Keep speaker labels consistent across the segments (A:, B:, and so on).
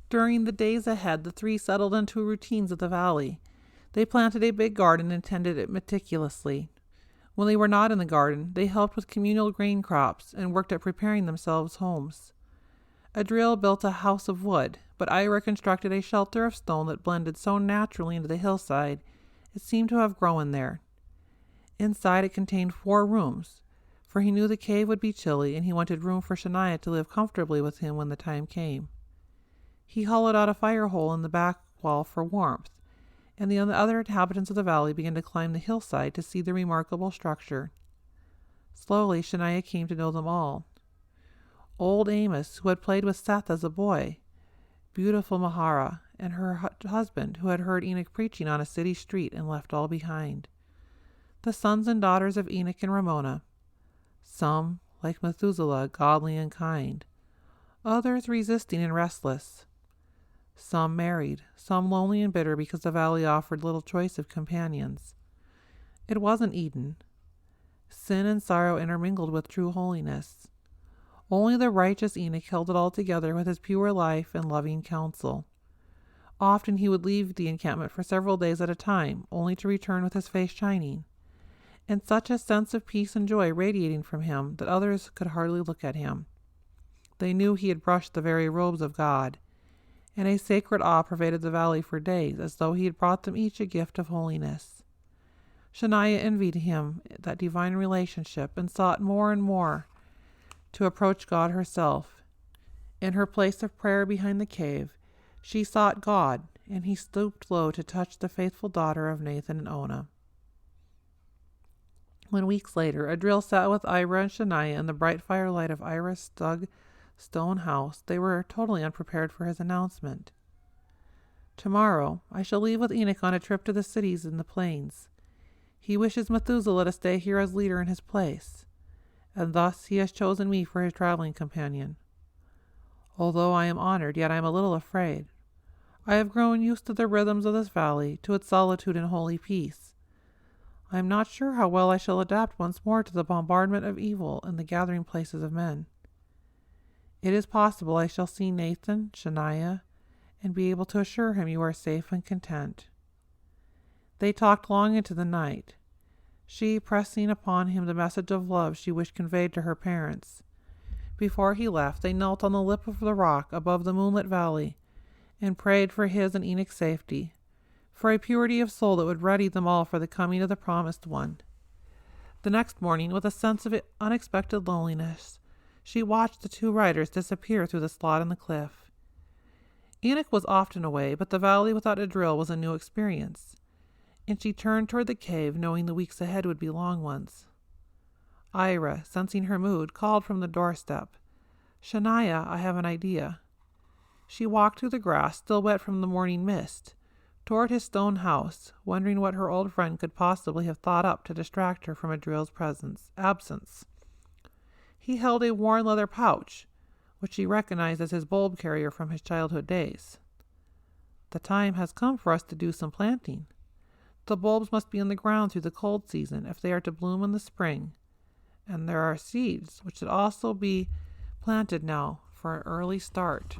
A: During the days ahead, the three settled into routines of the valley. They planted a big garden and tended it meticulously. When they were not in the garden, they helped with communal grain crops and worked at preparing themselves homes. Adriel built a house of wood, but Ira constructed a shelter of stone that blended so naturally into the hillside it seemed to have grown there. Inside it contained 4 rooms, for he knew the cave would be chilly and he wanted room for Shania to live comfortably with him when the time came. He hollowed out a fire hole in the back wall for warmth, and the other inhabitants of the valley began to climb the hillside to see the remarkable structure. Slowly, Shania came to know them all. Old Amos, who had played with Seth as a boy, beautiful Mahara, and her husband, who had heard Enoch preaching on a city street and left all behind. The sons and daughters of Enoch and Ramona, some, like Methuselah, godly and kind, others resisting and restless, some married, some lonely and bitter because the valley offered little choice of companions. It wasn't Eden. Sin and sorrow intermingled with true holiness. Only the righteous Enoch held it all together with his pure life and loving counsel. Often he would leave the encampment for several days at a time, only to return with his face shining, and such a sense of peace and joy radiating from him that others could hardly look at him. They knew he had brushed the very robes of God, and a sacred awe pervaded the valley for days, as though he had brought them each a gift of holiness. Shania envied him that divine relationship and sought more and more to approach God herself. In her place of prayer behind the cave, she sought God, and he stooped low to touch the faithful daughter of Nathan and Ona. When weeks later, Adriel sat with Ira and Shania in the bright firelight of Ira's snug stone house, they were totally unprepared for his announcement. Tomorrow, I shall leave with Enoch on a trip to the cities in the plains. He wishes Methuselah to stay here as leader in his place, and thus he has chosen me for his traveling companion. Although I am honored, yet I am a little afraid. I have grown used to the rhythms of this valley, to its solitude and holy peace. I am not sure how well I shall adapt once more to the bombardment of evil and the gathering places of men. It is possible I shall see Nathan, Shania, and be able to assure him you are safe and content. They talked long into the night, she pressing upon him the message of love she wished conveyed to her parents. Before he left, they knelt on the lip of the rock above the moonlit valley and prayed for his and Enoch's safety, for a purity of soul that would ready them all for the coming of the promised one. The next morning, with a sense of unexpected loneliness, she watched the 2 riders disappear through the slot in the cliff. Enoch was often away, but the valley without Adriel was a new experience, and she turned toward the cave, knowing the weeks ahead would be long ones. Ira, sensing her mood, called from the doorstep, "Shania, I have an idea." She walked through the grass, still wet from the morning mist, toward his stone house, wondering what her old friend could possibly have thought up to distract her from Adriel's absence. He held a worn leather pouch, which she recognized as his bulb carrier from his childhood days. "The time has come for us to do some planting. The bulbs must be in the ground through the cold season if they are to bloom in the spring, and there are seeds which should also be planted now for an early start.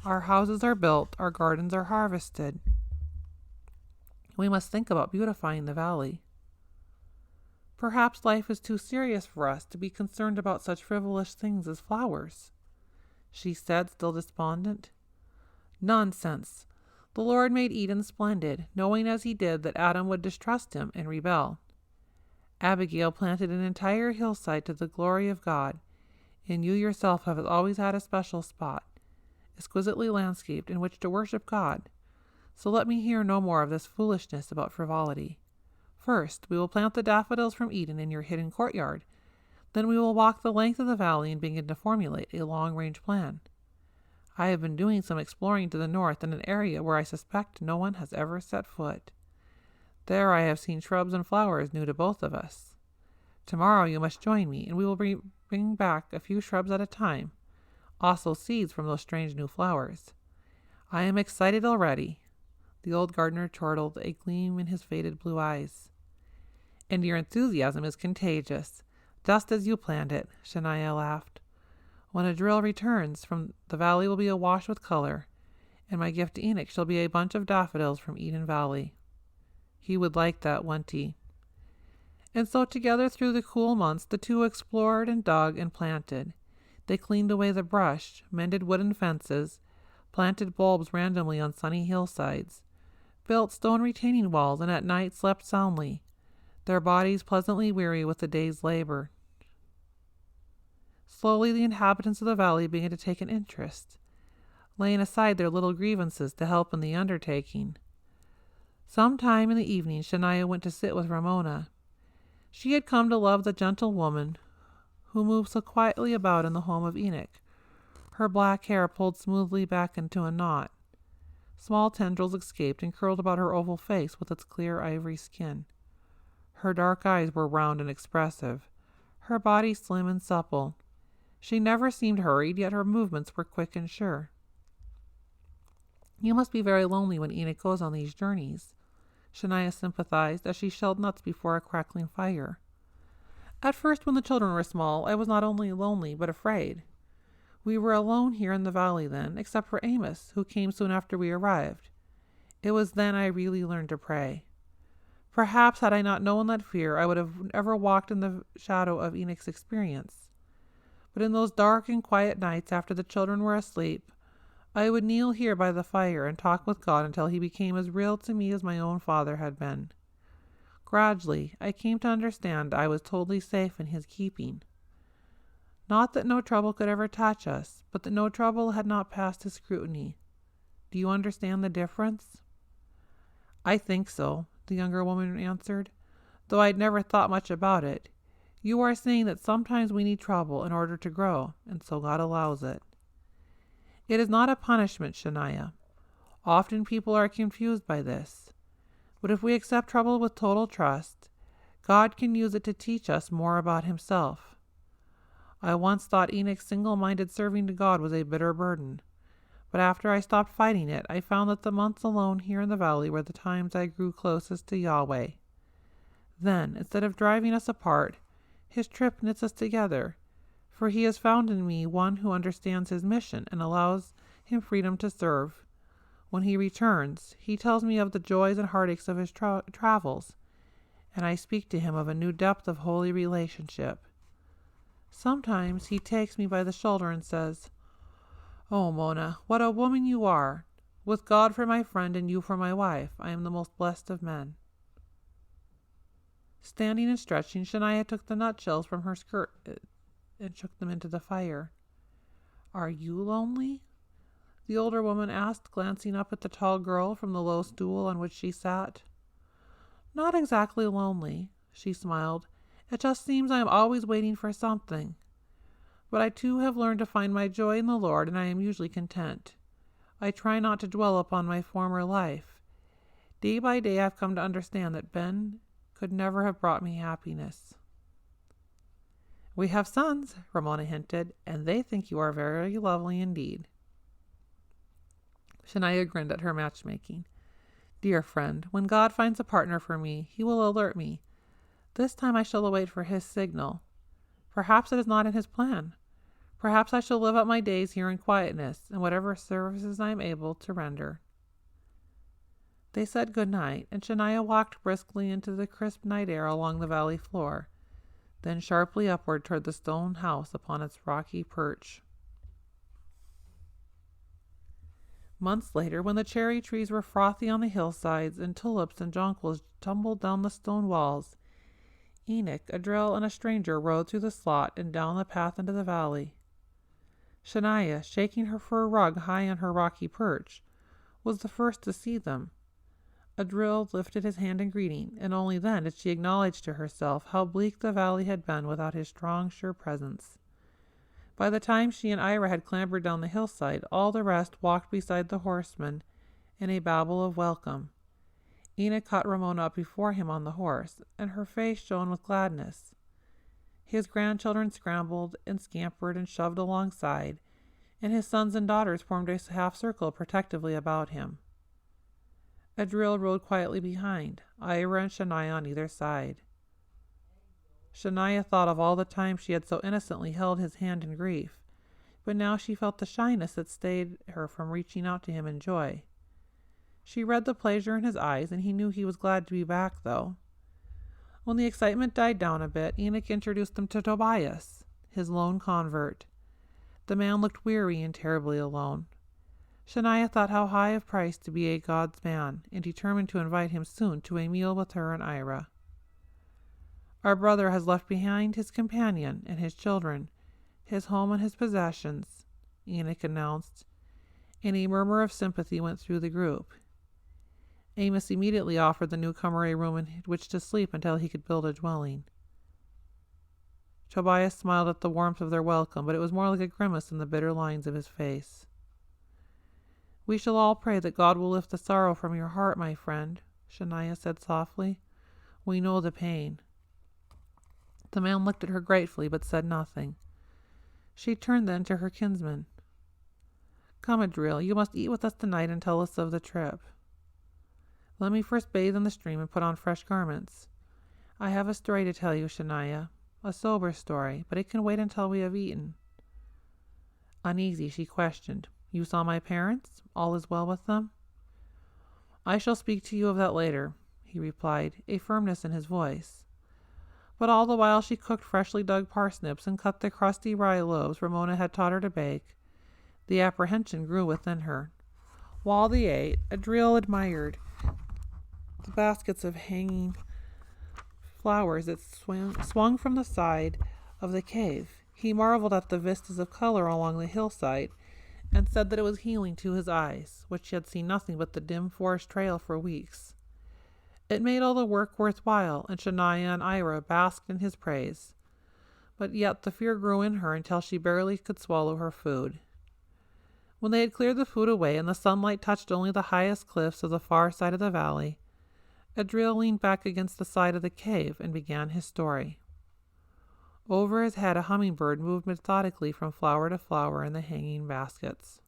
A: Our houses are built, our gardens are harvested. We must think about beautifying the valley. Perhaps life is too serious for us to be concerned about such frivolous things as flowers," she said, still despondent. "Nonsense. The Lord made Eden splendid, knowing as he did that Adam would distrust him and rebel. Abigail planted an entire hillside to the glory of God, and you yourself have always had a special spot, exquisitely landscaped, in which to worship God. So let me hear no more of this foolishness about frivolity. First, we will plant the daffodils from Eden in your hidden courtyard. Then we will walk the length of the valley and begin to formulate a long-range plan. I have been doing some exploring to the north in an area where I suspect no one has ever set foot. There I have seen shrubs and flowers new to both of us. Tomorrow you must join me, and we will bring back a few shrubs at a time, also seeds from those strange new flowers. I am excited already." The old gardener chortled, a gleam in his faded blue eyes. "And your enthusiasm is contagious, just as you planned it," Shania laughed. "When Adriel returns from the valley will be awash with color, and my gift to Enoch shall be a bunch of daffodils from Eden Valley. He would like that, wouldn't he? And so together through the cool months the two explored and dug and planted. They cleaned away the brush, mended wooden fences, planted bulbs randomly on sunny hillsides, built stone retaining walls, and at night slept soundly, their bodies pleasantly weary with the day's labor. Slowly the inhabitants of the valley began to take an interest, laying aside their little grievances to help in the undertaking. Sometime in the evening Shania went to sit with Ramona. She had come to love the gentle woman who moved so quietly about in the home of Enoch, her black hair pulled smoothly back into a knot. Small tendrils escaped and curled about her oval face with its clear ivory skin. Her dark eyes were round and expressive, her body slim and supple. She never seemed hurried, yet her movements were quick and sure. "You must be very lonely when Enoch goes on these journeys," Shania sympathized as she shelled nuts before a crackling fire. "At first, when the children were small, I was not only lonely, but afraid. We were alone here in the valley then, except for Amos, who came soon after we arrived. It was then I really learned to pray. Perhaps had I not known that fear, I would have ever walked in the shadow of Enoch's experience. But in those dark and quiet nights after the children were asleep, I would kneel here by the fire and talk with God until he became as real to me as my own father had been. Gradually, I came to understand I was totally safe in his keeping. Not that no trouble could ever touch us, but that no trouble had not passed his scrutiny. Do you understand the difference?" "I think so," the younger woman answered, "though I'd never thought much about it. You are saying that sometimes we need trouble in order to grow, and so God allows it." "It is not a punishment, Shania. Often people are confused by this. But if we accept trouble with total trust, God can use it to teach us more about himself. I once thought Enoch's single-minded serving to God was a bitter burden, but after I stopped fighting it, I found that the months alone here in the valley were the times I grew closest to Yahweh. Then, instead of driving us apart, his trip knits us together, for he has found in me one who understands his mission and allows him freedom to serve. When he returns, he tells me of the joys and heartaches of his travels, and I speak to him of a new depth of holy relationship. Sometimes he takes me by the shoulder and says, 'Oh, Mona, what a woman you are! With God for my friend and you for my wife, I am the most blessed of men.'" Standing and stretching, Shania took the nutshells from her skirt and shook them into the fire. "Are you lonely?" the older woman asked, glancing up at the tall girl from the low stool on which she sat. "Not exactly lonely," she smiled. "It just seems I am always waiting for something. But I too have learned to find my joy in the Lord, and I am usually content. I try not to dwell upon my former life. Day by day I've come to understand that Ben could never have brought me happiness." "We have sons," Ramona hinted, "and they think you are very lovely indeed." Shania grinned at her matchmaking. "Dear friend, when God finds a partner for me, he will alert me. This time I shall await for his signal. Perhaps it is not in his plan. Perhaps I shall live out my days here in quietness, and whatever services I am able to render." They said good night, and Shania walked briskly into the crisp night air along the valley floor, then sharply upward toward the stone house upon its rocky perch. Months later, when the cherry trees were frothy on the hillsides and tulips and jonquils tumbled down the stone walls, Enoch, Adriel, and a stranger rode through the slot and down the path into the valley. Shania, shaking her fur rug high on her rocky perch, was the first to see them. Adriel lifted his hand in greeting, and only then did she acknowledge to herself how bleak the valley had been without his strong, sure presence. By the time she and Ira had clambered down the hillside, all the rest walked beside the horseman in a babble of welcome. Enoch caught Ramona up before him on the horse, and her face shone with gladness. His grandchildren scrambled and scampered and shoved alongside, and his sons and daughters formed a half-circle protectively about him. Adriel rode quietly behind, Ira and Shania on either side. Shania thought of all the time she had so innocently held his hand in grief, but now she felt the shyness that stayed her from reaching out to him in joy. She read the pleasure in his eyes, and he knew he was glad to be back, though. When the excitement died down a bit, Enoch introduced them to Tobias, his lone convert. The man looked weary and terribly alone. Shania thought how high a price to be a God's man, and determined to invite him soon to a meal with her and Ira. Our brother has left behind his companion and his children, his home and his possessions, Enoch announced, and a murmur of sympathy went through the group. Amos immediately offered the newcomer a room in which to sleep until he could build a dwelling. Tobias smiled at the warmth of their welcome, but it was more like a grimace in the bitter lines of his face. "We shall all pray that God will lift the sorrow from your heart, my friend," Shania said softly. "We know the pain." The man looked at her gratefully, but said nothing. She turned then to her kinsman. "Come, Adriel, you must eat with us tonight and tell us of the trip." "Let me first bathe in the stream and put on fresh garments. I have a story to tell you, Shania, a sober story, but it can wait until we have eaten." Uneasy, she questioned, "You saw my parents? All is well with them?" "I shall speak to you of that later," he replied, a firmness in his voice. But all the while she cooked freshly dug parsnips and cut the crusty rye loaves Ramona had taught her to bake. The apprehension grew within her. While they ate, Adriel admired the baskets of hanging flowers that swung from the side of the cave. He marveled at the vistas of color along the hillside, and said that it was healing to his eyes, which had seen nothing but the dim forest trail for weeks. It made all the work worthwhile, and Shania and Ira basked in his praise. But yet the fear grew in her until she barely could swallow her food. When they had cleared the food away and the sunlight touched only the highest cliffs of the far side of the valley, Adriel leaned back against the side of the cave and began his story. Over his head a hummingbird moved methodically from flower to flower in the hanging baskets.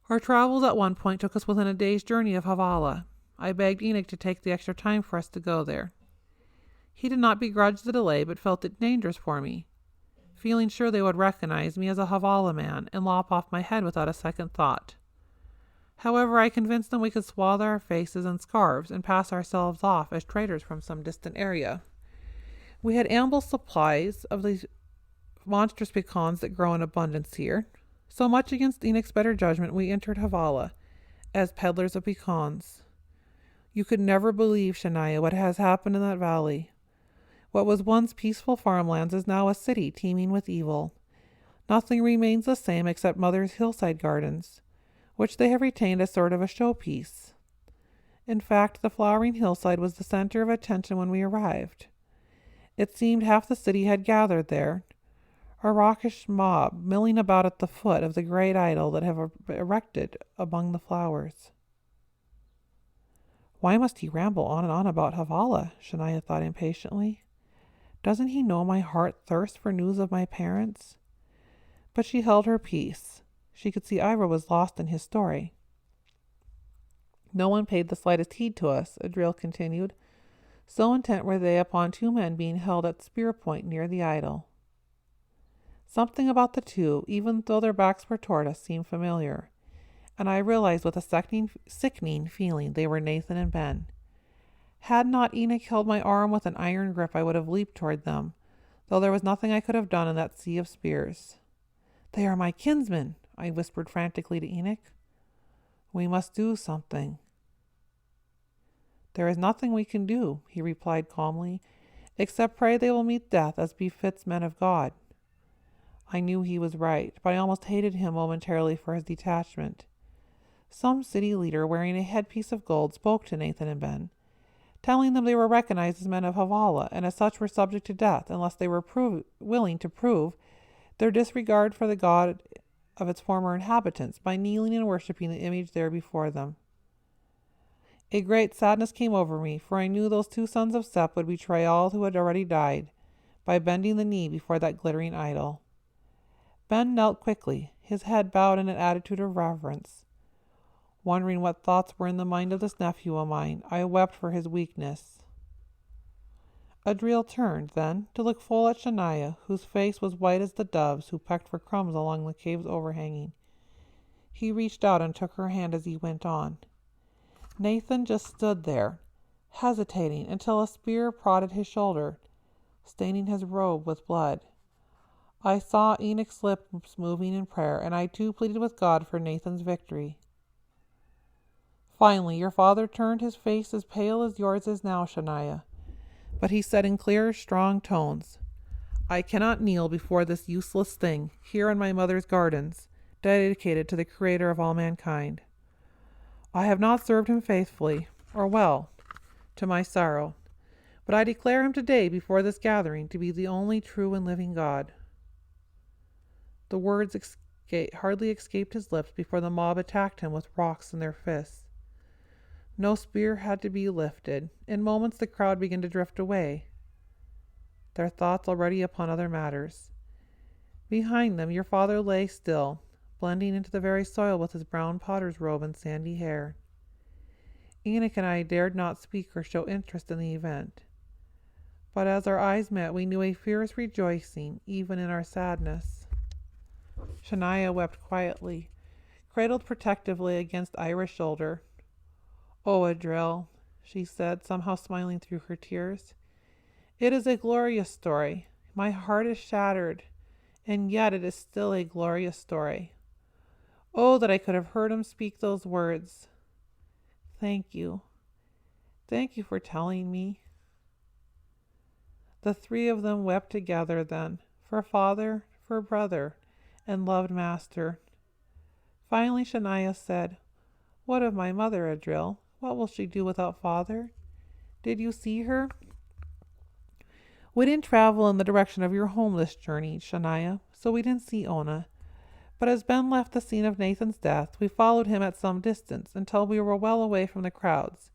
A: "Our travels at one point took us within a day's journey of Havala. I begged Enoch to take the extra time for us to go there. He did not begrudge the delay, but felt it dangerous for me, feeling sure they would recognize me as a Havala man and lop off my head without a second thought. However, I convinced them we could swathe our faces in scarves and pass ourselves off as traders from some distant area. We had ample supplies of these monstrous pecans that grow in abundance here. So much against Enoch's better judgment, we entered Havala as peddlers of pecans. You could never believe, Shania, what has happened in that valley. What was once peaceful farmlands is now a city teeming with evil. Nothing remains the same except Mother's hillside gardens, which they have retained as sort of a showpiece. In fact, the flowering hillside was the center of attention when we arrived. It seemed half the city had gathered there, a raucous mob milling about at the foot of the great idol that have erected among the flowers. Why must he ramble on and on about Havala? Shania thought impatiently. Doesn't he know my heart thirsts for news of my parents? But she held her peace. She could see Ira was lost in his story. No one paid the slightest heed to us, Adriel continued. So intent were they upon two men being held at spear point near the idol. Something about the two, even though their backs were toward us, seemed familiar, and I realized with a sickening feeling they were Nathan and Ben. Had not Enoch held my arm with an iron grip, I would have leaped toward them, though there was nothing I could have done in that sea of spears. "They are my kinsmen," I whispered frantically to Enoch. "We must do something." "There is nothing we can do," he replied calmly, "except pray they will meet death as befits men of God." I knew he was right, but I almost hated him momentarily for his detachment. Some city leader wearing a headpiece of gold spoke to Nathan and Ben, telling them they were recognized as men of Havala, and as such were subject to death unless they were willing to prove their disregard for the God of its former inhabitants by kneeling and worshipping the image there before them. A great sadness came over me, for I knew those two sons of Sep would betray all who had already died by bending the knee before that glittering idol. Ben knelt quickly, his head bowed in an attitude of reverence. Wondering what thoughts were in the mind of this nephew of mine, I wept for his weakness. Adriel turned, then, to look full at Shania, whose face was white as the doves who pecked for crumbs along the cave's overhanging. He reached out and took her hand as he went on. Nathan just stood there, hesitating until a spear prodded his shoulder, staining his robe with blood. I saw Enoch's lips moving in prayer, and I too pleaded with God for Nathan's victory. Finally, your father turned, his face as pale as yours is now, Shania. But he said in clear, strong tones, I cannot kneel before this useless thing, here in my mother's gardens, dedicated to the Creator of all mankind. I have not served him faithfully, or well, to my sorrow, but I declare him today before this gathering to be the only true and living God. The words hardly escaped his lips before the mob attacked him with rocks in their fists. No spear had to be lifted. In moments the crowd began to drift away, their thoughts already upon other matters. Behind them your father lay still, blending into the very soil with his brown potter's robe and sandy hair. Enoch and I dared not speak or show interest in the event, but as our eyes met we knew a fierce rejoicing even in our sadness. Shania wept quietly, cradled protectively against Ira's shoulder. Oh, Adriel, she said, somehow smiling through her tears. It is a glorious story. My heart is shattered, and yet it is still a glorious story. Oh, that I could have heard him speak those words. Thank you. Thank you for telling me. The three of them wept together then, for father, for brother, and loved master. Finally Shania said, What of my mother, Adriel? What will she do without father? Did you see her? We didn't travel in the direction of your home this journey, Shania, so we didn't see Ona. But as Ben left the scene of Nathan's death, we followed him at some distance until we were well away from the crowds.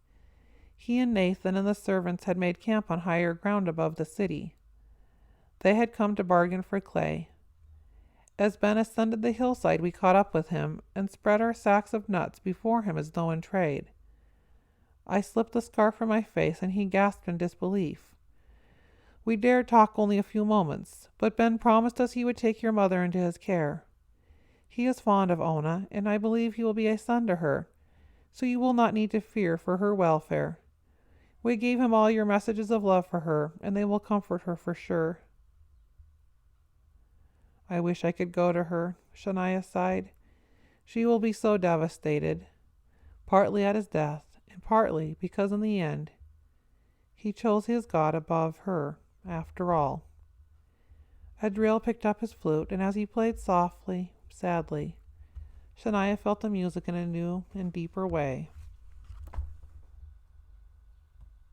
A: He and Nathan and the servants had made camp on higher ground above the city. They had come to bargain for clay. As Ben ascended the hillside, we caught up with him and spread our sacks of nuts before him as though in trade. I slipped the scarf from my face, and he gasped in disbelief. We dared talk only a few moments, but Ben promised us he would take your mother into his care. He is fond of Ona, and I believe he will be a son to her, so you will not need to fear for her welfare. We gave him all your messages of love for her, and they will comfort her for sure. I wish I could go to her, Shania sighed. She will be so devastated, partly at his death, and partly because in the end he chose his God above her, after all. Adriel picked up his flute, and as he played softly, sadly, Shania felt the music in a new and deeper way.